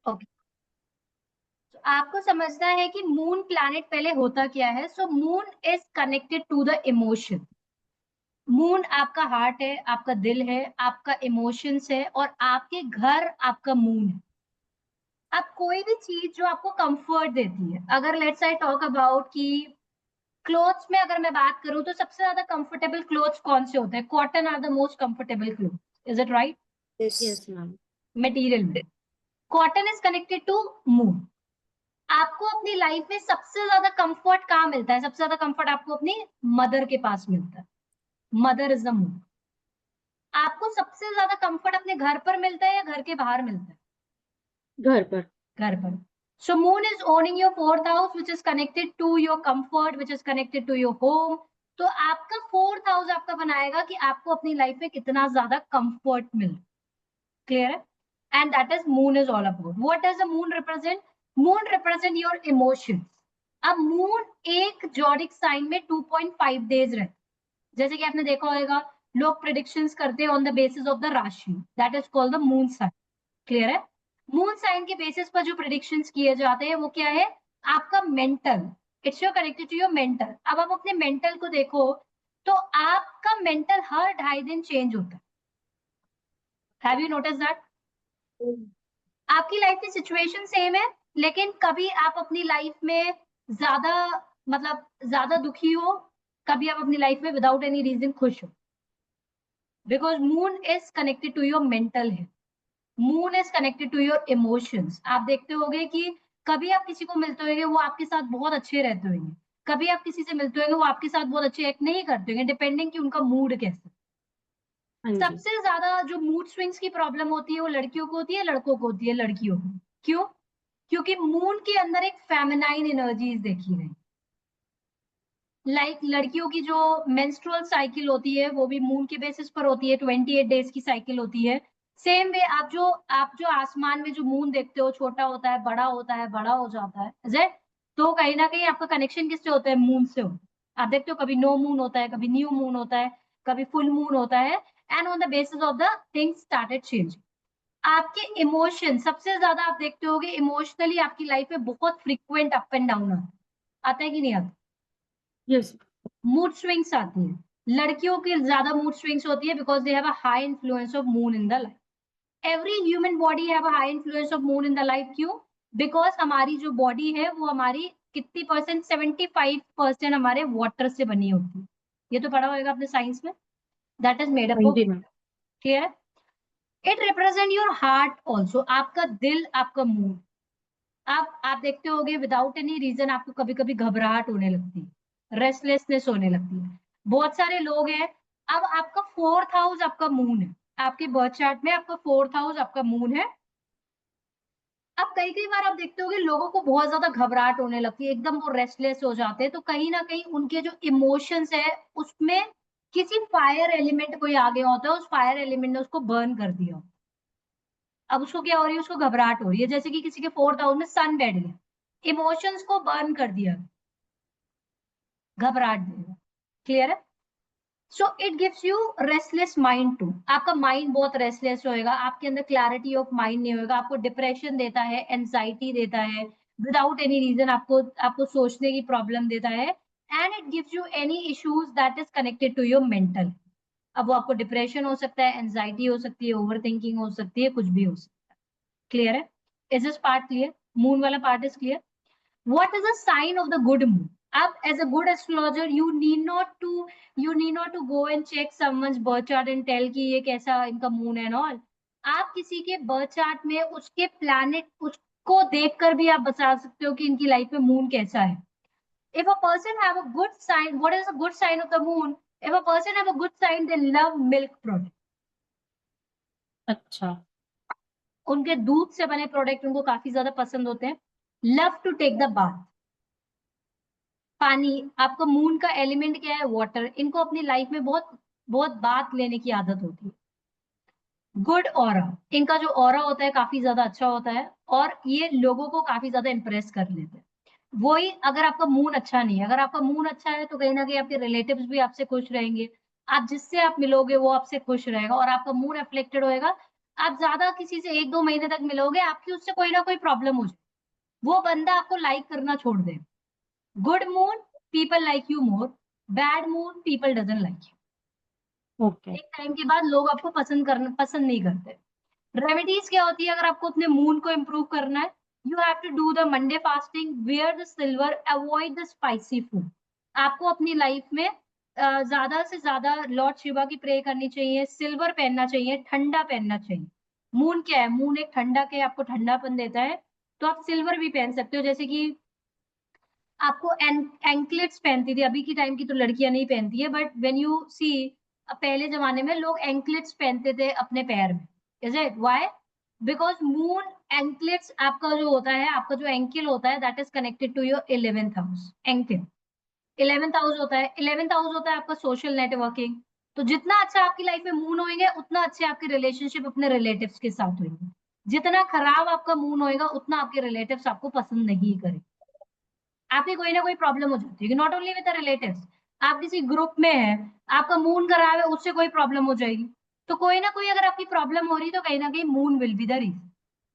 Okay, तो आपको समझना है कि मून प्लैनेट पहले होता क्या है। So moon is connected to the emotion. Moon आपका हार्ट है, आपका दिल है, आपका इमोशंस है, और आपके घर आपका मून है। अब कोई भी चीज जो आपको कंफर्ट देती है, अगर लेट्स आई टॉक अबाउट कि क्लोथ्स में अगर मैं बात करूं तो सबसे ज्यादा कंफर्टेबल क्लोथ्स कौन से होते हैं? Cotton are the most comfortable cloth, is it right? Yes ma'am. Material में cotton is connected to moon. आपको अपनी लाइफ में सबसे ज्यादा कंफर्ट कहाँ मिलता है? सबसे ज्यादा कंफर्ट आपको अपनी मदर के पास मिलता है। Mother is the moon. आपको सबसे ज्यादा कंफर्ट अपने घर पर मिलता है या घर के बाहर मिलता है? घर पर। घर पर। So moon is owning your fourth house which is connected to your comfort, which is connected to your home. तो आपका फोर्थ हाउस आपका बनाएगा कि आपको अपनी लाइफ में कितना ज्यादा कंफर्ट मिल। क्लियर है? And that is moon is all about. What does the moon represent? Moon represent your emotions. अब मून एक जोडिक साइन में 2.5 डेज रहता है। जैसे कि आपने देखा होगा, लोग प्रिडिक्शंस करते हैं on the basis of the rashi, that is called the moon sign. Clear है? मून साइन के बेसिस पर जो प्रिडिक्शंस किए जाते हैं वो क्या है? आपका mental. It's your connected to your mental. अब आप अपने मेंटल को देखो तो आपका मेंटल हर 2.5 दिन चेंज होता है। Have you notice that? आपकी लाइफ की सिचुएशन सेम है, लेकिन कभी आप अपनी लाइफ में ज्यादा, मतलब ज्यादा दुखी हो, कभी आप अपनी लाइफ में विदाउट एनी रीजन खुश हो। Because moon is connected to your mental है। Moon is connected to your emotions. आप देखते होंगे कि कभी आप किसी को मिलते होंगे वो आपके साथ बहुत अच्छे रहते होंगे, कभी आप किसी से मिलते होंगे वो आपके साथ बहुत अच्छे एक्ट नहीं करते होंगे, डिपेंडिंग कि उनका मूड कैसा। हाँ जी। सबसे ज्यादा जो मूड स्विंग्स की प्रॉब्लम होती है वो लड़कियों को होती है, लड़कों को होती है? लड़कियों को। क्यों? क्योंकि मून के अंदर एक फेमिनाइन एनर्जीज देखी गई। लड़कियों की जो मेंस्ट्रुअल साइकिल होती है वो भी मून के बेसिस पर होती है, 28 डेज की साइकिल होती है। सेम वे आप जो आसमान में जो मून देखते हो, छोटा होता है, बड़ा होता है, बड़ा हो जाता है, अजय, तो कहीं ना कहीं आपका कनेक्शन किससे होता है? मून से हो। आप देखते हो कभी नो मून होता है, कभी न्यू मून होता है, कभी फुल मून होता है, and on the basis of the things started changing. आपके इमोशन सबसे ज्यादा आप देखते होगे इमोशनली आपकी लाइफ में बहुत फ्रिक्वेंट अप एंड डाउन आता है कि नहीं आता? यस। मूड स्विंग्स आती है। लड़कियों की ज्यादा मूड स्विंग्स होती है because they have a high influence of moon in the life. Every human body have a high influence of moon in the life. क्यों? बिकॉज हमारी जो बॉडी है वो हमारी कितनी परसेंट, 75% हमारे वाटर से बनी होती है। ये तो पढ़ा होगा आपने साइंस में। दैट इज मेड हाँ अप ऑफ। जी मैम। क्लियर है? It represent your heart also. आपका दिल, आपका मूड। आप देखते होगे विदाउट एनी रीजन आपको कभी कभी घबराहट होने लगती है, रेस्टलेसनेस होने लगती है। बहुत सारे लोग हैं। अब आपका फोर्थ हाउस आपका मून है। आपके बर्थ चार्ट में आपका फोर्थ हाउस आपका मून है। अब कई कई बार आप देखते होगे लोगों को बहुत ज्यादा घबराहट होने लगती है, एकदम वो रेस्टलेस हो जाते हैं, तो कहीं ना कहीं उनके जो इमोशंस है उसमें किसी फायर एलिमेंट कोई आ गया होता है, उस फायर एलिमेंट ने उसको बर्न कर दिया। अब उसको क्या हो रही है? उसको घबराहट हो रही है, जैसे कि किसी के फोर्थ हाउस में सन बैठ गया, इमोशंस को बर्न कर दिया, घबराहट देगा। क्लियर है? So it gives you restless mind too. आपका माइंड बहुत रेस्टलेस होएगा, आपके अंदर क्लैरिटी ऑफ माइंड नहीं होगा, आपको डिप्रेशन देता है, एंजाइटी देता है, विदाउट एनी रीजन आपको आपको सोचने की प्रॉब्लम देता है। And it gives you any issues that is connected to your mental. अब वो आपको डिप्रेशन हो सकता है, एंजाइटी हो सकती है, ओवर थिंकिंग हो सकती है, कुछ भी हो सकता है। क्लियर है? Is this part clear? Moon वाला part is clear? What is a sign of the good moon? Up as a good astrologer, you need not to go and check someone's birth chart and tell कि ये कैसा इनका moon है and all. आप किसी के birth chart में उसके planet उसको देखकर भी आप बता सकते हो कि इनकी लाइफ में moon कैसा है. If a person have a good sign, what is a good sign of the moon? If a person have a good sign, they love milk product. अच्छा। उनके दूध से बने प्रोडक्ट उनको काफी ज्यादा पसंद होते हैं. Love to take the bath. पानी, आपका मून का एलिमेंट क्या है? वाटर. इनको अपनी लाइफ में बहुत बहुत बात लेने की आदत होती है. गुड ऑरा, इनका जो ऑरा होता है काफी ज्यादा अच्छा होता है, और ये लोगों को काफी ज्यादा इंप्रेस कर लेते हैं. वही अगर आपका मून अच्छा नहीं है, अगर आपका मून अच्छा है तो कहीं ना कहीं आपके रिलेटिव्स भी आपसे खुश रहेंगे, आप जिससे आप मिलोगे वो आपसे खुश रहेगा, और आपका मून रिफ्लेक्टेड होएगा आप ज्यादा किसी से 1-2 महीने तक मिलोगे, आपकी उससे कोई ना कोई प्रॉब्लम हो जाए, वो बंदा आपको लाइक करना छोड़ दे। Good moon, people like you more, bad moon, people doesn't like you. Okay. एक टाइम के बाद लोग आपको पसंद नहीं करते। रेमेडीज क्या होती है अगर आपको अपने मून को इम्प्रूव करना है? You have to do the Monday fasting, wear the silver, avoid the spicy food. आपको अपनी लाइफ में ज्यादा से ज्यादा लॉर्ड शिवा की प्रे करनी चाहिए, सिल्वर पहनना चाहिए, ठंडा पहनना चाहिए। मून क्या है? मून एक ठंडा के आपको ठंडापन देता है, तो आप सिल्वर भी पहन सकते हो। जैसे कि आपको एंकलेट्स पहनती थी, अभी की टाइम की तो लड़कियां नहीं पहनती है, बट व्हेन यू सी पहले जमाने में लोग एंकलेट्स पहनते थे अपने पैर में। Is it why? Because moon anklets आपका जो होता है, आपका जो एंकल होता है, that is connected to your 11th house. Ankle 11th house होता है। 11th हाउस होता है आपका सोशल नेटवर्किंग। तो जितना अच्छा आपकी लाइफ में मून होंगे, उतना अच्छे आपके रिलेशनशिप अपने रिलेटिव्स के साथ होंगे। जितना खराब आपका मून होएगा, उतना आपके रिलेटिव्स आपको पसंद नहीं करेंगे। आपकी कोई ना कोई प्रॉब्लम हो जाती है, not only with the relatives. आप किसी ग्रुप में हैं, आपका मून खराब है, उससे कोई प्रॉब्लम हो जाएगी। तो कोई ना कोई अगर आपकी प्रॉब्लम हो रही है, तो कहीं ना कहीं moon will be the reason.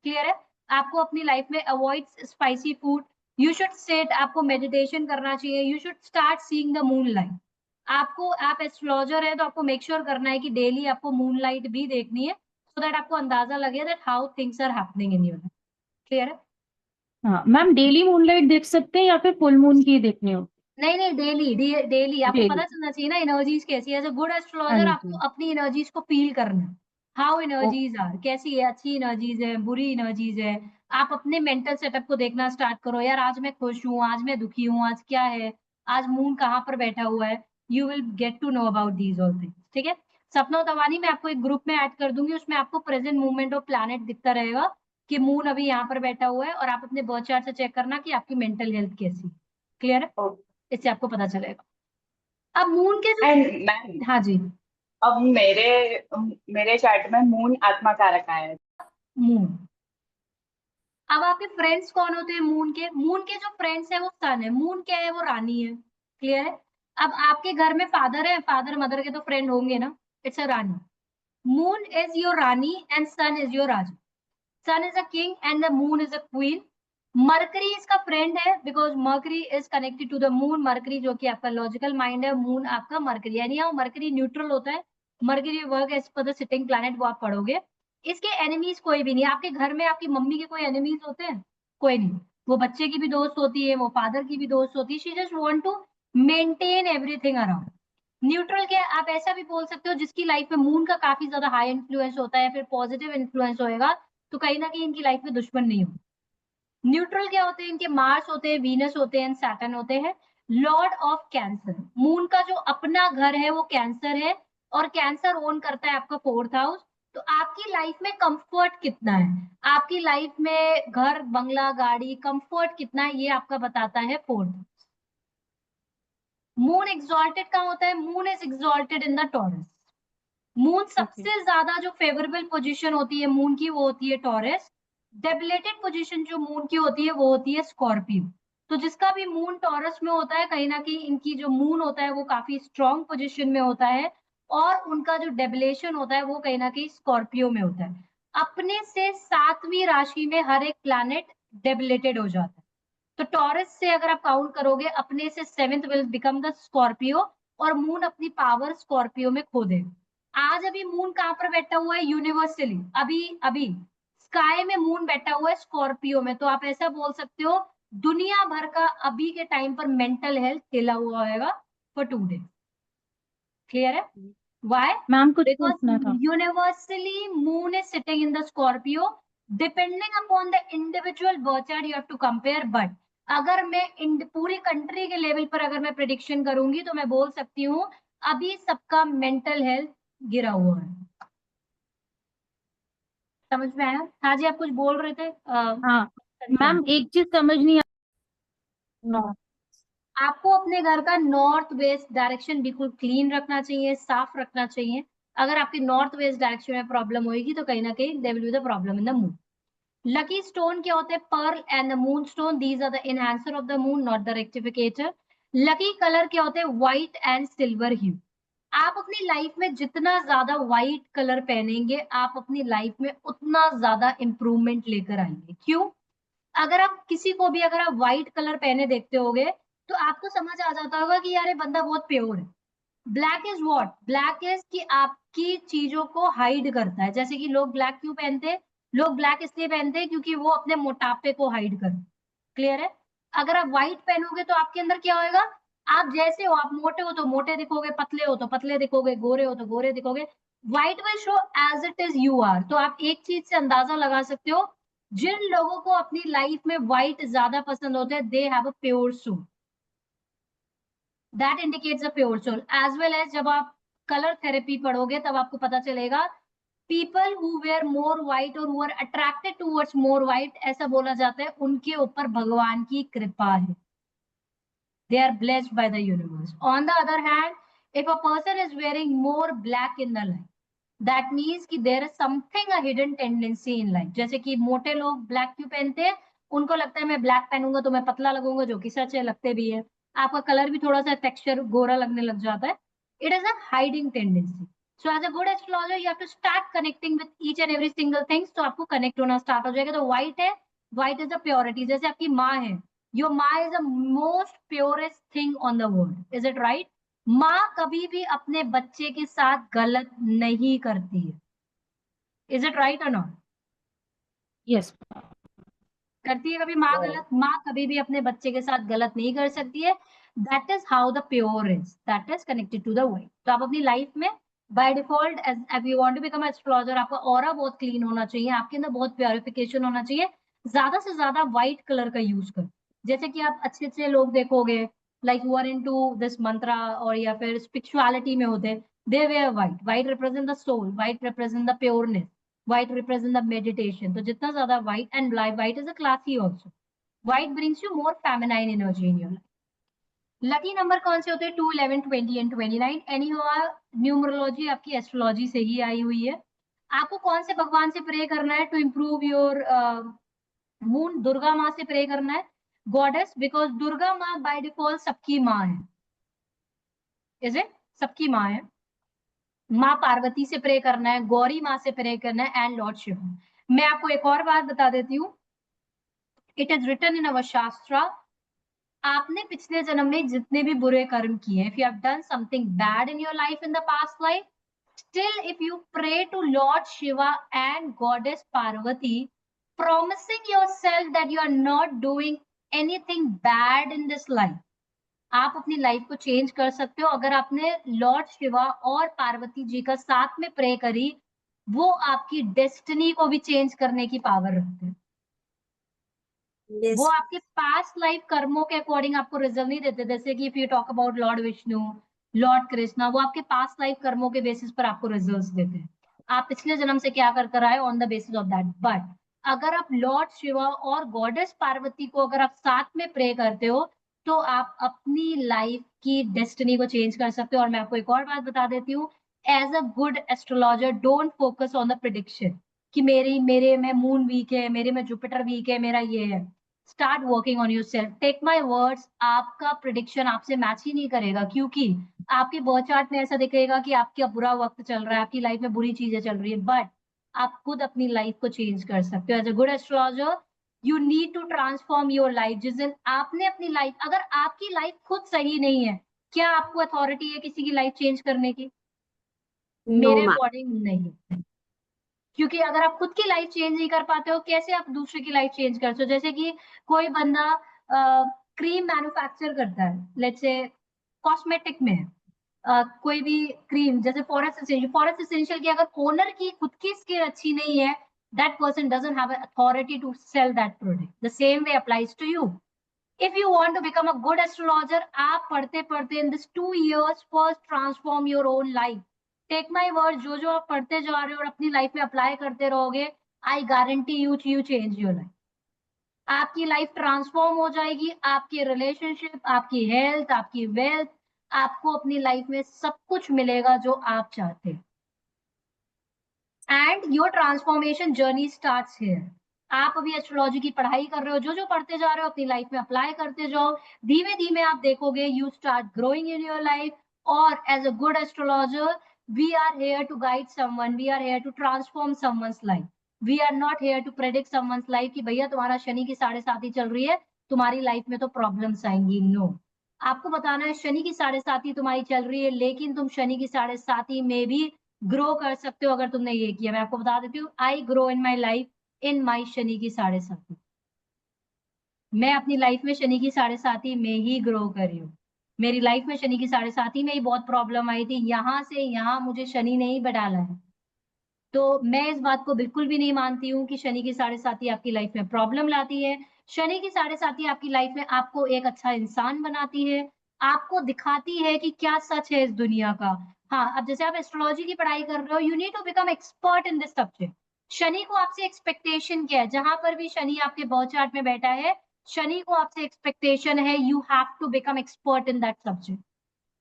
Clear है? आपको अपनी लाइफ में avoid spicy food. You should set, आपको मेडिटेशन करना चाहिए। You should start seeing the moon light. आपको, आप एस्ट्रोलॉजर है तो आपको मेक श्योर करना है कि डेली आपको मून लाइट भी देखनी है, सो दैट आपको अंदाजा लगे that how things are happening in your life. Clear है? हाँ मैम, डेली मूनलाइट देख सकते हैं या फिर फुल मून की देखनी हो? नहीं नहीं, डेली डेली आपको डेली। पता चलना चाहिए ना एनर्जीज कैसी है। एज अ गुड हाँ एस्ट्रोलॉजर आपको जी। अपनी एनर्जीज को फील करना है। हाउ ओ, एनर्जीज आर, कैसी है, अच्छी एनर्जीज है, बुरी एनर्जीज है। आप अपने मेंटल सेटअप को देखना स्टार्ट करो, यार आज मैं खुश हूँ, आज मैं दुखी हूँ, आज क्या है, आज मून कहाँ पर बैठा हुआ है। You will get to know about these all things. ठीक है? सपना तवानी मैं आपको एक ग्रुप में ऐड कर दूंगी, उसमें आपको प्रेजेंट मूवमेंट ऑफ प्लैनेट दिखता रहेगा कि मून अभी यहाँ पर बैठा हुआ है, और आप अपने बर्थ चार्ट से चेक करना कि आपकी मेंटल हेल्थ कैसी है। क्लियर है? इससे आपको पता चलेगा। अब मून के जो, एंड मैम, हाँ जी, अब मेरे चार्ट में मून आत्मा कारक आया है। मून। अब आपके फ्रेंड्स कौन होते हैं मून के? मून के जो फ्रेंड्स है वो सन है। मून क्या है? वो रानी है। क्लियर है? अब आपके घर में फादर है, फादर मदर के तो फ्रेंड होंगे ना, it's a rani. Moon is your rani and sun is your raja. Sun is a king and the moon is a queen. Mercury इसका फ्रेंड है, because Mercury is connected to the moon. Mercury जो कि आपका logical mind है, moon आपका Mercury, यानी यहाँ Mercury neutral होता है। Mercury work as per the sitting planet, वो आप पढ़ोगे। इसके एनिमीज कोई भी नहीं। आपके घर में आपकी मम्मी के कोई एनिमीज होते हैं? कोई नहीं। वो बच्चे की भी दोस्त होती है, वो फादर की भी दोस्त होती है। She just want to maintain everything around. Neutral क्या है? आप ऐसा भी बोल सकते हो जिसकी लाइफ में मून का काफी ज्यादा हाई इन्फ्लुएंस होता है, फिर पॉजिटिव इन्फ्लुएंस होएगा, तो कहीं ना कहीं इनकी लाइफ में दुश्मन नहीं हो। न्यूट्रल क्या होते हैं? इनके मार्स होते हैं, वीनस होते हैं, सैटर्न होते हैं। लॉर्ड ऑफ कैंसर, मून का जो अपना घर है वो कैंसर है, और कैंसर ओन करता है आपका 4th हाउस। तो आपकी लाइफ में कंफर्ट कितना है, आपकी लाइफ में घर बंगला गाड़ी कंफर्ट कितना है, ये आपका बताता है 4th। मून एग्जॉल्टेड कहाँ होता है? Moon is exalted in the taurus. Moon okay. सबसे ज्यादा जो फेवरेबल पोजीशन होती है मून की, वो होती है टॉरस। डेबिलेटेड पोजीशन जो मून की होती है, वो होती है स्कॉर्पियो। तो जिसका भी मून टॉरस में होता है, कहीं ना कहीं इनकी जो मून होता है वो काफी स्ट्रॉन्ग पोजीशन में होता है, और उनका जो डेबिलेशन होता है वो कहीं ना कहीं स्कॉर्पियो में होता है। अपने से 7वीं राशि में हर एक प्लैनेट डेबिलेटेड हो जाता है। तो टॉरस से अगर आप काउंट करोगे, अपने से 7th will become the Scorpio, और मून अपनी पावर स्कॉर्पियो में खो दे। आज अभी मून कहाँ पर बैठा हुआ है? यूनिवर्सली अभी अभी स्काई में मून बैठा हुआ है स्कॉर्पियो में। तो आप ऐसा बोल सकते हो, दुनिया भर का अभी के टाइम पर मेंटल हेल्थ हिला हुआ होगा फॉर 2 days। क्लियर है? Why? मैम कुछ Because पूछना था। universally moon is sitting in the Scorpio. Depending upon the individual birth chart, you have to compare. But अगर मैं पूरी कंट्री के लेवल पर अगर मैं प्रिडिक्शन करूंगी, तो मैं बोल सकती हूँ अभी सबका मेंटल हेल्थ गिरा हुआ है। समझ में आया? हाँ जी, आप कुछ बोल रहे थे। हाँ कनिका, मैम, एक चीज समझ नहीं आ। आपको अपने घर का नॉर्थ वेस्ट डायरेक्शन बिल्कुल क्लीन रखना चाहिए, साफ रखना चाहिए। अगर आपकी नॉर्थ वेस्ट डायरेक्शन में प्रॉब्लम होगी, तो कहीं ना कहीं there will be the problem in the moon. Lucky stone क्या होते हैं? Pearl and the moon stone, these are the enhancer of the moon, not the rectificator. Lucky colour क्या होते हैं? White and silver hue. आप अपनी life में जितना ज्यादा व्हाइट कलर पहनेंगे, आप अपनी लाइफ में उतना ज्यादा इंप्रूवमेंट लेकर आएंगे। क्यों? अगर आप किसी को भी अगर आप व्हाइट कलर पहने देखते होगे तो आपको समझ आ जाता होगा कि यार ये बंदा बहुत प्योर है। Black is what? Black is कि आपकी चीजों को हाइड करता है। जैसे कि लोग ब्लैक क्यों पहनते हैं? लोग ब्लैक इसलिए पहनते हैं क्योंकि वो अपने मोटापे को हाइड करते हैं। क्लियर है? अगर आप व्हाइट पहनोगे तो आपके अंदर क्या होएगा? आप जैसे हो, आप मोटे हो तो मोटे दिखोगे, पतले हो तो पतले दिखोगे, गोरे हो तो गोरे दिखोगे। White will show as it is you are. तो आप एक चीज से अंदाजा लगा सकते हो, जिन लोगों को अपनी लाइफ में व्हाइट ज्यादा पसंद होते हैं, they have a pure soul. That indicates a pure soul. As well as जब आप कलर थेरेपी पढ़ोगे तब आपको पता चलेगा, people who were more white और who are attracted towards more white, ऐसा बोला जाता है उनके ऊपर भगवान की कृपा है। They are blessed by the universe. On the other hand, if a person is wearing more black in the life, that means कि there is something a hidden tendency in life. जैसे कि मोटे लोग ब्लैक क्यों पहनते हैं? उनको लगता है मैं ब्लैक पहनूंगा तो मैं पतला लगूंगा, जो कि सच है, लगते भी है। आपका कलर भी थोड़ा सा टेक्सचर गोरा लगने लग जाता है। It is a hiding tendency. So as a good astrologer, you have to start connecting with each and every single thing. तो आपको कनेक्ट होना स्टार्ट हो जाएगा। तो व्हाइट है, व्हाइट इज अ प्योरिटी। जैसे आपकी माँ है, योर माँ is the most purest thing on the world. Is it right? माँ कभी भी अपने बच्चे के साथ गलत नहीं करती है। इज इट राइट और नॉट? यस। करती है कभी माँ गलत? माँ कभी भी अपने बच्चे के साथ गलत नहीं कर सकती है। That is how the pure is, that is connected to the white. तो आप अपनी लाइफ में by default, as you want to become astrologer, आपका ऑरा बहुत क्लीन होना चाहिए, आपके अंदर बहुत प्योरिफिकेशन होना चाहिए। ज्यादा से ज्यादा व्हाइट कलर का यूज करो। जैसे कि आप अच्छे अच्छे लोग देखोगे, like you are into this mantra और या फिर स्पिरिचुअलिटी में होते, they were white. White represent the soul, white represent the pureness, white represent the meditation. तो जितना ज्यादा white, and white is a classy also. White brings you more feminine energy in your life. Lucky number कौन से होते हैं? 2, 11, 20 and 29। Any numerology आपकी astrology से ही आई हुई है। आपको कौन से भगवान से प्रे करना है to improve your moon? Durga माँ से प्रे करना है। गॉडेस, बिकॉज दुर्गा माँ बाय डिफॉल्ट सबकी माँ है। Is it? सबकी माँ है। माँ पार्वती से प्रे करना है, गौरी माँ से प्रे करना है, एंड लॉर्ड शिव। मैं आपको एक और बात बता देती हूँ। इट इज रिटन इन अवर शास्त्र, आपने पिछले जन्म में जितने भी बुरे कर्म किए, if you have done something bad in your life in the past life, still if you pray to lord Shiva and goddess Parvati, promising yourself that you are not doing anything bad in this life, आप अपनी life को change कर सकते हो। अगर आपने Lord Shiva और पार्वती जी का साथ में प्रे करी, वो आपकी डेस्टिनी को भी चेंज करने की पावर रखते हैं। वो आपके पास्ट लाइफ कर्मों के अकॉर्डिंग आपको रिजल्ट नहीं देते। जैसे कि if you talk about Lord Vishnu, Lord Krishna, वो आपके पास्ट लाइफ कर्मों के बेसिस पर आपको रिजल्ट्स देते हैं। आप पिछले जन्म से क्या कर कर आए, on the basis of that. But अगर आप लॉर्ड शिवा और गॉडेस पार्वती को अगर आप साथ में प्रे करते हो, तो आप अपनी लाइफ की डेस्टिनी को चेंज कर सकते हो। और मैं आपको एक और बात बता देती हूँ, as a good astrologer, don't focus on the prediction कि मेरे में मून वीक है, मेरे में जुपिटर वीक है, मेरा ये है। Start working on yourself. Take my words, आपका प्रिडिक्शन आपसे मैच ही नहीं करेगा, क्योंकि आपके बर्थ चार्ट में ऐसा दिखेगा कि आपका बुरा वक्त चल रहा है, आपकी लाइफ में बुरी चीजें चल रही है। बट आप खुद अपनी लाइफ को चेंज कर सकते हो। As a good astrologer, you need to transform your life. जिस दिन आपने अपनी लाइफ, अगर आपकी लाइफ खुद सही नहीं है, क्या आपको अथॉरिटी है किसी की लाइफ चेंज करने की? मेरे अकॉर्डिंग नहीं। क्योंकि अगर आप खुद की लाइफ चेंज नहीं कर पाते हो, कैसे आप दूसरे की लाइफ चेंज कर सकते हो? जैसे कि कोई बंदा क्रीम मैन्युफैक्चर करता है, लेट्स से कॉस्मेटिक में, कोई भी क्रीम, जैसे फॉरेस्ट एसेंशियल की अगर ओनर की खुद की स्किन अच्छी नहीं है, that person doesn't have authority to sell that product. The same way applies to you. If you want to become a good astrologer, आप पढ़ते पढ़ते in this 2 years first transform your own life. Take my word, जो जो आप पढ़ते जा रहे हो और अपनी लाइफ में अप्लाई करते रहोगे, I guarantee you change your life. आपकी लाइफ ट्रांसफॉर्म हो जाएगी, आपकी रिलेशनशिप, आपकी हेल्थ, आपकी वेल्थ, आपको अपनी लाइफ में सब कुछ मिलेगा जो आप चाहते हैं। And your transformation journey starts here. आप अभी एस्ट्रोलॉजी की पढ़ाई कर रहे हो, जो जो पढ़ते जा रहे हो अपनी लाइफ में अप्लाई करते जाओ। धीमे धीमे आप देखोगे, you start growing in your life. or as a good astrologer, we are here to guide someone, we are here to transform someone's life. We are not here to predict someone's life कि भैया तुम्हारा शनि की 7.5 चल रही है, तुम्हारी life में तो प्रॉब्लम्स आएंगी. नो, आपको बताना है शनि की 7.5 तुम्हारी चल रही है, लेकिन तुम शनि की 7.5 में भी ग्रो कर सकते हो अगर तुमने ये किया. मैं आपको बता देती हूँ, I grow in my life in my Shani की 7.5. मैं अपनी लाइफ में शनि की 7.5 में ही ग्रो कर रही हूँ. मेरी लाइफ में शनि की 7.5 में ही बहुत प्रॉब्लम आई थी. यहाँ से यहाँ मुझे शनि ने ही डाला है. तो मैं इस बात को बिल्कुल भी नहीं मानती हूँ कि शनि की 7.5 आपकी लाइफ में प्रॉब्लम लाती है. शनि की 7.5 आपकी लाइफ में आपको एक अच्छा इंसान बनाती है, आपको दिखाती है कि क्या सच है इस दुनिया का. हाँ, अब जैसे आप एस्ट्रोलॉजी की पढ़ाई कर रहे हो, you need to become expert in this subject. Shani को आपसे एक्सपेक्टेशन क्या है? जहां पर भी शनि आपके बर्थ चार्ट में बैठा है, शनि को आपसे एक्सपेक्टेशन है, you have to become expert in that subject.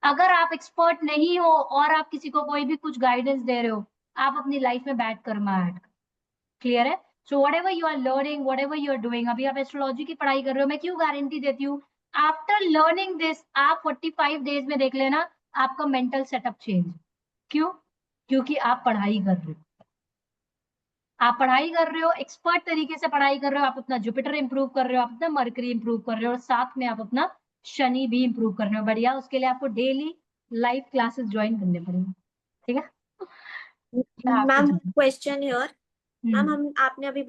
अगर आप एक्सपर्ट नहीं हो और आप किसी को कोई भी कुछ गाइडेंस दे रहे हो, आप अपनी लाइफ में बैड कर्मा ऐड. क्लियर है? So whatever you are learning, whatever you are doing, अभी आप एस्ट्रोलॉजी की पढ़ाई कर रहे हो, मैं क्यों गारंटी देती हूँ आफ्टर लर्निंग दिस आप 45 डेज में देख लेना आपका मेंटल सेटअप चेंज. क्यों? क्योंकि आप पढ़ाई कर रहे हो. आप पढ़ाई कर रहे हो, एक्सपर्ट तरीके से पढ़ाई कर रहे हो, आप अपना जुपिटर इंप्रूव कर रहे हो, आप अपना मरकरी इंप्रूव कर रहे हो, और साथ में आप अपना शनि भी इंप्रूव कर रहे हो. बढ़िया. उसके लिए आपको डेली लाइव क्लासेस ज्वाइन करने पड़ेंगे. ठीक है? Ma'am question here. मैम हम आपने अभी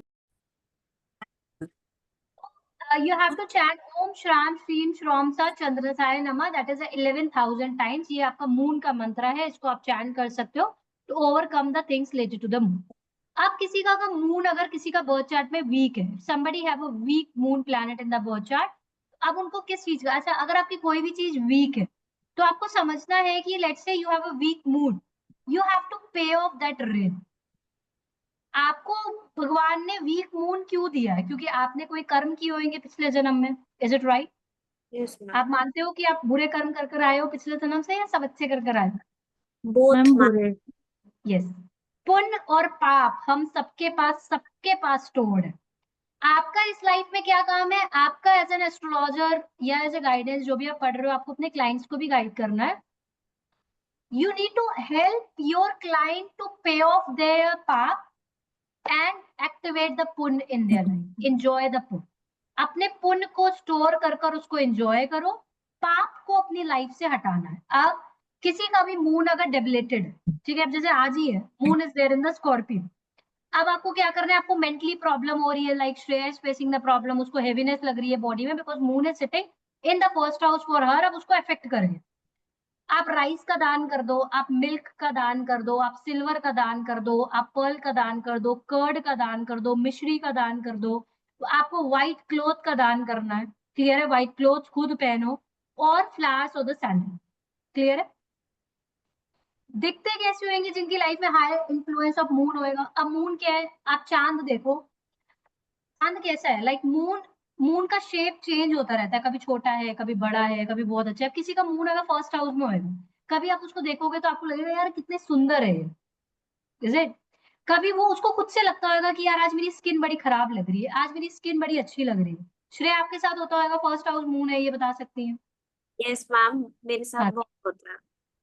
you have to chant Om Shram Shrim Shrom Sa Chandrasaya Namah, that is 11,000 times. ये आपका मून का मंत्र है, इसको आप चैंट कर सकते हो to overcome the things related to the moon. आप किसी का मून अगर किसी का बर्थ चार्ट में वीक है, somebody have a weak moon planet in the birth chart, अब उनको किस चीज का, अच्छा अगर आपकी कोई भी चीज वीक है तो आपको समझना है कि let's say you have a weak moon, you have to pay off that रेन. आपको भगवान ने वीक मून क्यों दिया है? क्योंकि आपने कोई कर्म किए होंगे पिछले जन्म में. Is it right? यस आप मानते हो कि आप बुरे कर्म कर कर आए हो पिछले जन्म से, या सब अच्छे कर कर आए हो? बोथ मैम बुरे. यस. पुण्य और पाप हम सबके पास स्टोर्ड है. आपका इस लाइफ में क्या काम है? आपका एज एन एस्ट्रोलॉजर या एज ए गाइडेंस, जो भी आप पढ़ रहे हो, आपको अपने क्लाइंट्स को भी गाइड करना है. You need to help your client to pay off their पाप and activate the पुण्य in their life. Enjoy the पुण्य. अपने पुण्य को स्टोर कर कर उसको एंजॉय करो. पाप को अपनी लाइफ से हटाना है. अब किसी का भी मून अगर डेबिलेटेड है, ठीक है, अब जैसे आज ही है, moon is there in the Scorpio. अब आपको क्या करना है? आपको मेंटली प्रॉब्लम हो रही है, like Shreya is facing the problem, उसको हेवीनेस लग रही है बॉडी में because moon is sitting in the first house for her. अब उसको अफेक्ट करेंगे. आप राइस का दान कर दो, आप मिल्क का दान कर दो, आप सिल्वर का दान कर दो, आप पर्ल का दान कर दो, कर्ड का दान कर दो, मिश्री का दान कर दो. तो आपको व्हाइट क्लोथ का दान करना है. क्लियर है? व्हाइट क्लोथ खुद पहनो और फ्लावर्स और द सैंडल. क्लियर है? दिखते कैसे होंगे? जिनकी लाइफ में हाई इन्फ्लुएंस ऑफ मून होएगा. अब मून क्या है? आप चांद देखो, चांद कैसा है? लाइक मून का शेप चेंज होता रहता है, कभी छोटा है, कभी बड़ा है, कभी बहुत अच्छा है. किसी का मून अगर फर्स्ट हाउस में होगा, कभी आप उसको देखोगे तो आपको लगेगा यार कितने सुंदर है ये. Is it? कभी वो उसको खुद से लगता होगा कि यार आज मेरी स्किन बड़ी खराब लग रही है, आज मेरी स्किन बड़ी अच्छी लग रही है. श्रेया आपके साथ होता होगा फर्स्ट हाउस मून है, ये बता सकती हैं? यस मैम मेरे साथ हाँ. बहुत होता है.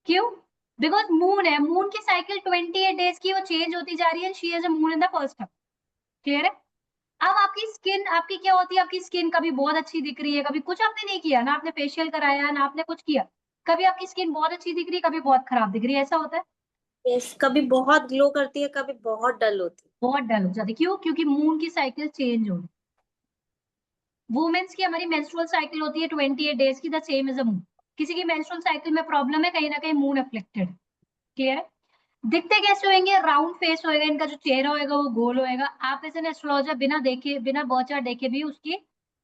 क्यों? बिकॉज मून है, मून की साइकिल 28 डेज की वो चेंज होती जा रही है. She has a moon in the first house. Clear है? अब आपकी स्किन आपकी क्या होती है? आपकी स्किन कभी बहुत अच्छी दिख रही है, कभी कुछ आपने नहीं किया ना, आपने फेशियल कराया ना आपने कुछ किया, कभी आपकी स्किन बहुत अच्छी दिख रही है, कभी बहुत खराब दिख रही है. ऐसा होता है? यस कभी बहुत ग्लो करती है, कभी बहुत डल होती है. बहुत डल हो जाती है. क्यों? क्योंकि मून की साइकिल चेंज हो रही है. वुमेन्स की हमारी मेंस्ट्रुअल साइकिल होती है 28 डेज की, the same as a moon. किसी की मेंस्ट्रुअल साइकिल में प्रॉब्लम है, कहीं ना कहीं मून अफ्लिक्टेड. क्लियर है? दिखते कैसे होंगे? राउंड फेस होएगा, इनका जो चेहरा होएगा वो गोल होएगा. आप एज एन एस्ट्रोलॉजर बिना देखे, बिना बर्थ चार्ट देखे भी उसकी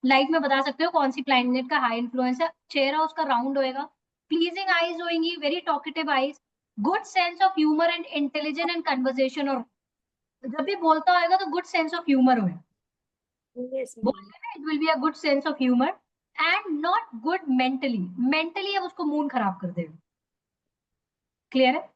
लाइफ में बता सकते हो कौन सी प्लैनेट का हाई इन्फ्लुएंस है. चेहरा उसका राउंड होएगा, प्लीजिंग आईज होंगी, very talkative eyes, good sense of humour and intelligent and conversation. और जब भी बोलता होगा तो गुड सेंस ऑफ ह्यूमर होगा. यस बोलने में it will be a good sense of humour and not good mentally. Mentally अब उसको मून खराब कर देगा. क्लियर है?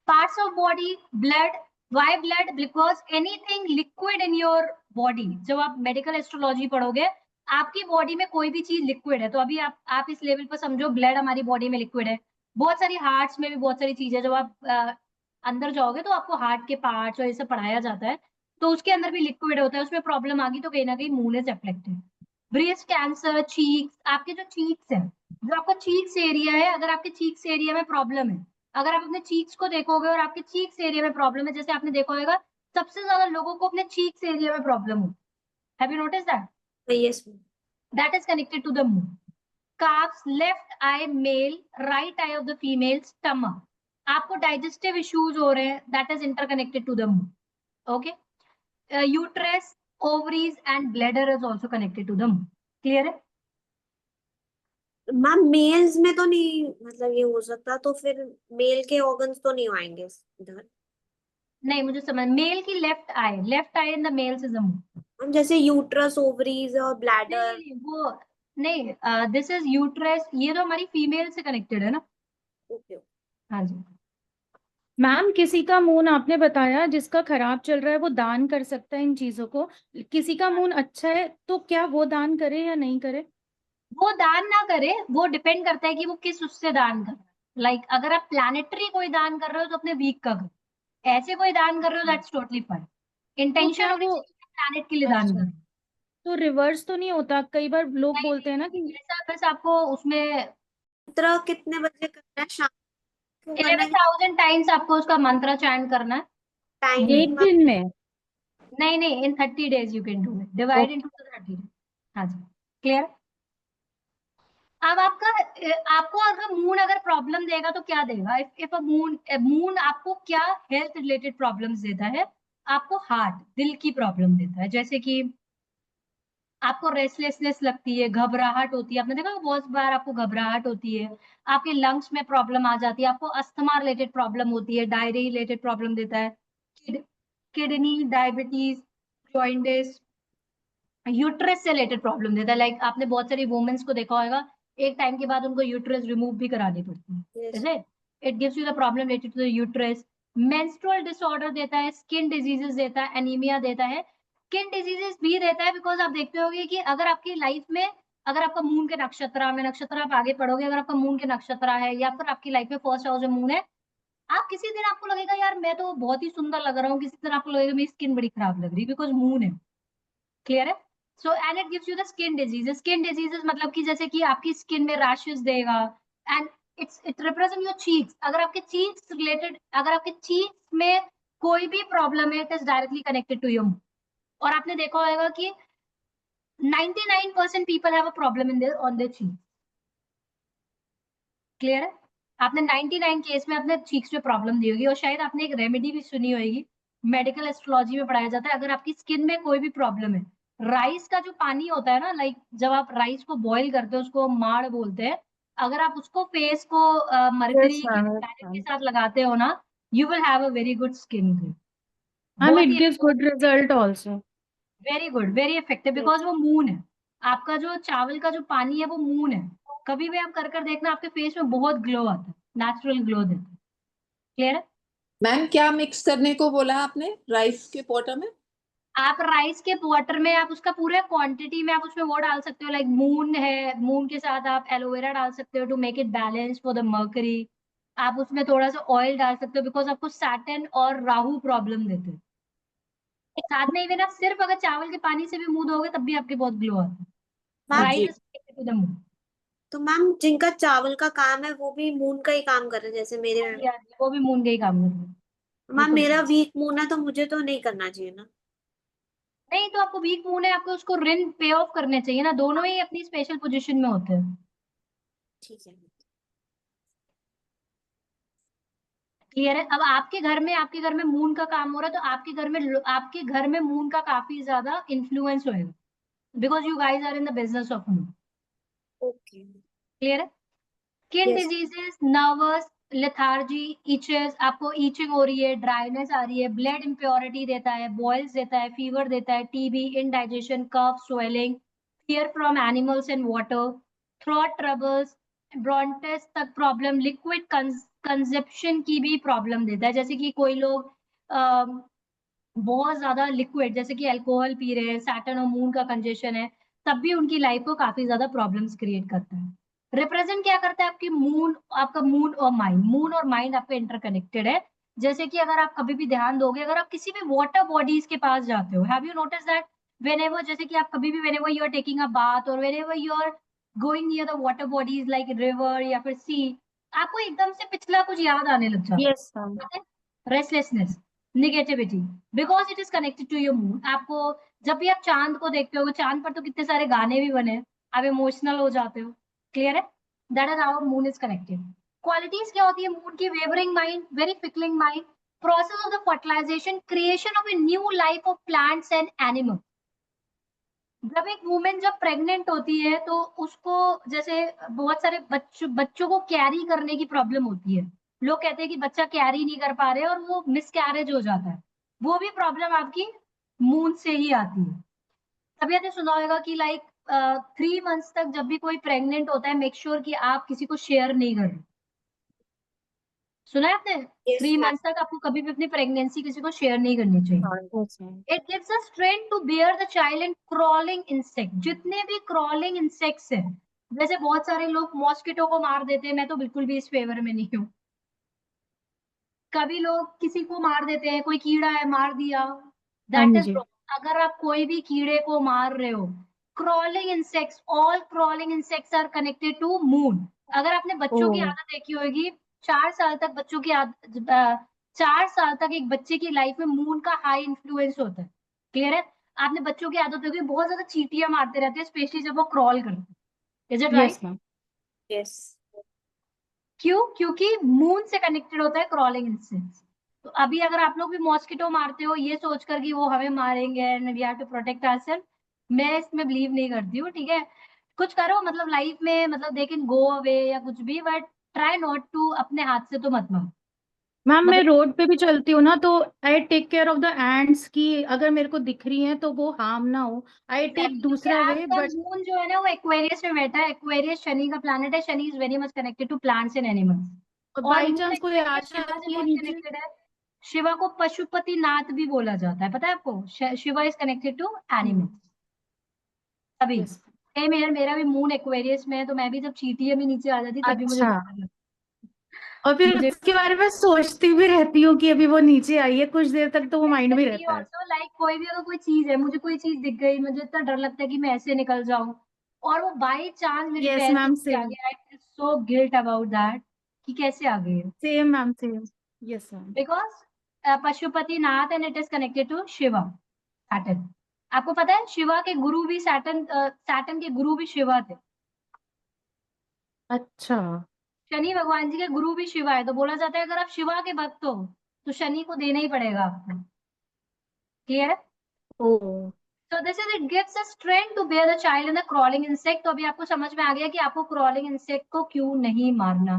Parts of body, blood. Why blood? Because anything liquid in your body, जब आप मेडिकल एस्ट्रोलॉजी पढ़ोगे, आपकी बॉडी में कोई भी चीज लिक्विड है, तो अभी आप इस लेवल पर समझो ब्लड हमारी बॉडी में लिक्विड है, बहुत सारी हार्ट्स में भी बहुत सारी चीजें, जब आप अंदर जाओगे तो आपको हार्ट के पार्ट्स और ये सब पढ़ाया जाता है, तो उसके अंदर भी लिक्विड होता है, उसमें प्रॉब्लम आ गई तो कहीं ना कहीं moon is affected. Breast cancer, cheeks, आपके जो चीक्स है, जो आपका चीक्स एरिया है, अगर आपके चीक्स एरिया में प्रॉब्लम है, अगर आप अपने चीक्स को देखोगे और आपके चीक्स एरिया में प्रॉब्लम है, जैसे आपने देखा होगा सबसे ज्यादा लोगों को अपने चीक्स एरिया में प्रॉब्लम हो, have you notice that? Yes, ma'am. That is connected to the moon. Calves, left eye male, right eye of the female, stomach. आपको डाइजेस्टिव इश्यूज हो रहे हैं, that is interconnected to the moon. Okay. Uterus, ovaries and bladder is also connected to the moon. Clear है? Ma'am males में तो नहीं, मतलब ये हो सकता, तो फिर मेल के ऑर्गन्स तो नहीं आएंगे इधर? नहीं, मुझे समझ, मेल की left I in the mails is the moon. Ma'am जैसे यूट्रस, ओवरीज और ब्लैडर. नहीं, वो नहीं, दिस इज यूट्रस, ये तो हमारी फीमेल से कनेक्टेड है ना. ओके. हाँ जी. मैम किसी का मून आपने बताया जिसका खराब चल रहा है वो दान कर सकता है इन चीजों को, किसी का मून अच्छा है तो क्या वो दान करे या नहीं करे? वो दान ना करे, वो डिपेंड करता है कि वो किस उससे दान कर रहा है. लाइक अगर आप प्लैनेटरी कोई दान कर रहे हो तो अपने वीक का करो, ऐसे कोई दान कर रहे हो दैट्स टोटली फाइन. तो इंटेंशन क्या होनी वो, चाहिए कि प्लैनेट के लिए दान अच्छा, करो. तो रिवर्स तो नहीं होता? कई बार लोग नहीं बोलते हैं ना नहीं, कि ऐसा बस आपको उसमें मंत्र कितने बजे करना है, शाम को करना है? 11,000 टाइम्स आपको उसका मंत्र चैंट करना है. एक टाइमिंग? दिन में? नहीं नहीं, इन 30 days you can do it, divide into 30 days. हाँ जी. क्लियर? अब आपको अगर मून अगर प्रॉब्लम देगा तो क्या देगा? इफ अ मून आपको क्या हेल्थ रिलेटेड प्रॉब्लम्स देता है? आपको हार्ट, दिल की प्रॉब्लम देता है, जैसे कि आपको रेस्टलेसनेस लगती है, घबराहट होती है. आपने देखा बहुत बार आपको घबराहट होती है, आपके लंग्स में प्रॉब्लम आ जाती है, आपको अस्थमा रिलेटेड प्रॉब्लम होती है, डायरी रिलेटेड प्रॉब्लम देता है, किडनी, डायबिटीज, जॉइंटिस, यूट्रस से रिलेटेड प्रॉब्लम देता है. लाइक आपने बहुत सारी वुमेन्स को देखा होगा, एक टाइम के बाद उनको यूट्रस रिमूव भी करानी पड़ती है. Yes. Is it? It gives you the problem related to the uterus. Menstrual disorder देता है, स्किन डिजीजेस देता है, एनीमिया देता है. स्किन डिजीजेस भी देता है बिकॉज आप देखते होंगे कि अगर आपकी लाइफ में, अगर आपका मून के नक्षत्र आप आगे पढ़ोगे, अगर आपका मून के नक्षत्र है या फिर आपकी लाइफ में फर्स्ट हाउस में मून है, आप किसी दिन आपको लगेगा यार मैं तो बहुत ही सुंदर लग रहा हूँ, किसी दिन आपको लगेगा मेरी स्किन बड़ी खराब लग रही है, बिकॉज मून है. क्लियर है? So and it gives you the skin diseases. Skin diseases मतलब कि जैसे कि आपकी स्किन में रैशेस देगा. And it represent your cheeks. अगर आपके चीक्स रिलेटेड, अगर आपके चीक्स में कोई भी प्रॉब्लम है, it is directly connected to your. और आपने देखा होगा कि 99% people have a problem in their on their cheeks. Clear है? आपने 99 केस में अपने चीक्स में प्रॉब्लम दी होगी, और शायद आपने एक रेमेडी भी सुनी होगी, मेडिकल एस्ट्रोलॉजी में पढ़ाया जाता है. अगर आपकी स्किन में कोई भी प्रॉब्लम है, राइस का जो पानी होता है ना, लाइक जब आप राइस को बॉईल करते हो उसको माड़ बोलते हैं, अगर आप उसको फेस को मरकरी यस के मैम, प्लैनेट के साथ लगाते हो ना, you will have a very good skin glow. Ma'am बहुत इट ही gives good result also. Very good, very effective, because वो मून है. आपका जो चावल का जो पानी है वो मून है. कभी भी आप कर देखना, आपके फेस में बहुत ग्लो आता है, नेचुरल ग्लो देता है. क्लियर है? मैम क्या मिक्स करने को बोला आपने राइस के पोटर में? आप राइस के वाटर में आप उसका पूरा क्वांटिटी में आप उसमें वो डाल सकते हो, लाइक मून है, मून के साथ आप एलोवेरा डाल सकते हो to make it balance for the Mercury. आप उसमें थोड़ा सा ऑयल डाल सकते हो बिकॉज आपको सैटर्न और राहु प्रॉब्लम देते हैं. साथ में इवन आप सिर्फ अगर चावल के पानी से भी मुंह धोगे तब भी आपके बहुत ग्लो आता है. मैम राइस जी। Is connected to the moon. तो मैम जिनका चावल का काम है वो भी मून का ही काम कर रहे हैं, जैसे मेरे? वो भी मून का ही काम करते हैं. मैम बिल्कुल. मेरा वीक मून है तो मुझे तो नहीं करना चाहिए ना? नहीं, तो आपको वीक मून है, आपको उसको ऋण पे ऑफ करने चाहिए ना, दोनों ही अपनी स्पेशल पोजीशन में होते हैं. ठीक है. क्लियर है? अब आपके घर में मून का काम हो रहा है, तो आपके घर में मून का काफी ज्यादा इन्फ्लुएंस होएगा, because you guys are in the business of moon. Okay. Clear है? Skin yes. Diseases, nervous, lethargy, itches, आपको ईचिंग हो रही है, ड्राइनेस आ रही है, ब्लड इम्प्योरिटी देता है, बॉयल्स देता है, फीवर देता है, TB, indigestion, cough, swelling, fear from animals and water, throat troubles, bronchitis तक प्रॉब्लम, लिक्विड कंजप्शन की भी प्रॉब्लम देता है. जैसे कि कोई लोग बहुत ज्यादा लिक्विड जैसे कि अल्कोहल पी रहे हैं, सैटर्न और मून का कंजेशन है, तब भी उनकी लाइफ को काफी ज्यादा प्रॉब्लम्स क्रिएट करता है. रिप्रेजेंट क्या करता है? आपकी मून, आपका मून और माइंड, मून और माइंड आपका इंटरकनेक्टेड है। जैसे कि अगर आप कभी भी ध्यान दोगे, अगर आप किसी भी वाटर बॉडीज के पास जाते हो, have you notice that whenever, जैसे कि आप कभी भी whenever you are taking a bath or whenever you are going near the water bodies like river या फिर sea, आपको एकदम से पिछला कुछ याद आने लग जाता है। Yes ma'am. Restlessness, negativity, because it is connected to your mood. आपको जब भी आप चांद को देखते हो, चांद पर तो कितने सारे गाने भी बने हैं, आप इमोशनल हो जाते हो। क्लियर है? That is how moon is connected. Qualities क्या होती है मून की? Wavering mind, very fickling mind, process of the fertilisation, creation of a new life of plants and animals. जब एक वुमेन जब प्रेग्नेंट होती है तो उसको, जैसे बहुत सारे बच्चों को कैरी करने की प्रॉब्लम होती है। लोग कहते हैं कि बच्चा कैरी नहीं कर पा रहे और वो मिसकैरेज हो जाता है। वो भी प्रॉब्लम आपकी मून से ही आती है। तभी आपने सुना होगा कि लाइक 3 मंथ्स तक जब भी कोई प्रेग्नेंट होता है, मेक श्योर कि आप किसी को शेयर नहीं कर रहे। सुना है आपने? Yes, 3 ma'am. मंथ्स तक आपको कभी भी अपनी प्रेगनेंसी किसी को शेयर नहीं करनी चाहिए। Yes ma'am. It gives us strength to bear the child and crawling insect। जितने भी crawling insects हैं, जैसे बहुत सारे लोग मॉस्किटो को मार देते हैं, मैं तो बिल्कुल भी इस फेवर में नहीं हूँ। कभी लोग किसी को मार देते हैं, कोई कीड़ा है मार दिया, दैट हाँ इज जी। रॉन्ग। अगर आप कोई भी कीड़े को मार रहे हो, crawling insects, all crawling insects are connected to moon। अगर आपने बच्चों की ओ आदत देखी होगी, 4 साल तक बच्चों की आदत, 4 साल तक एक बच्चे की लाइफ में मून का हाई इन्फ्लुएंस होता है। क्लियर है? आपने बच्चों की आदत होगी, बहुत ज्यादा चींटियां मारते रहते हैं, स्पेशली जब वो क्रॉल करते हैं। Is it right? Yes ma'am. Yes. क्यों? क्योंकि मून से कनेक्टेड होता है क्रॉलिंग इंसेक्ट्स। तो अभी अगर आप लोग भी मॉस्किटो मारते हो ये सोचकर कि वो हमें मारेंगे and we have to protect ourselves, मैं इसमें बिलीव नहीं करती हूँ। ठीक है, कुछ करो मतलब लाइफ में, मतलब दे कैन गो अवे या कुछ भी, बट ट्राई नॉट टू, अपने हाथ से तो मत मारो। मैम मैं मतलब रोड पे भी चलती हूँ ना, तो I take care of the ends की अगर मेरे को दिख रही हैं तो वो हार्म ना हो, आई टेक क्योंकि दूसरा वे। आपका बट मून जो है ना वो एक्वेरियस में बैठा है। एक्वेरियस शनि का प्लैनेट है। Shani is very much connected to plants and animals. और बाई मून चांस कोई आ एक्वेरियस शिवा से जाती है बहुत नीचे। कनेक्टेड है। शिवा को पशुपति नाथ भी बोला जाता है, पता है आपको? Shiva is connected to animals. अभी यस। सेम यार, मेरा भी मून एक्वेरियस में है, तो मैं भी जब चींटियां भी नीचे आ जाती तब भी मुझे अच्छा। डर लगता और फिर है। मुझे उसके बारे में सोचती भी रहती हूँ कि अभी वो नीचे आई है, कुछ देर तक तो वो माइंड में रहता है। ऑल्सो लाइक कोई भी अगर कोई चीज है, मुझे कोई चीज दिख गई, मुझे इतना डर लगता है कि मैं ऐसे निकल जाऊं और वो बाई चांस मेरे यस पैर से मैम नीचे आ सेम। गया, I feel so guilt about that कि कैसे आ गई है। Same ma'am same. Yes ma'am. Because Pashupati Nath and it is connected to Shiva, Saturn. आपको पता है शिवा के गुरु भी सैटर्न, सैटर्न के गुरु भी शिवा थे। अच्छा। शनि भगवान जी के गुरु भी शिवा है, तो बोला जाता है अगर आप शिवा के भक्त हो तो शनि को देना ही पड़ेगा आपको। क्लियर है? ओ So this is, it gives us strength to bear the child in the crawling insect। तो अभी आपको समझ में आ गया कि आपको crawling insect को क्यों नहीं मारना।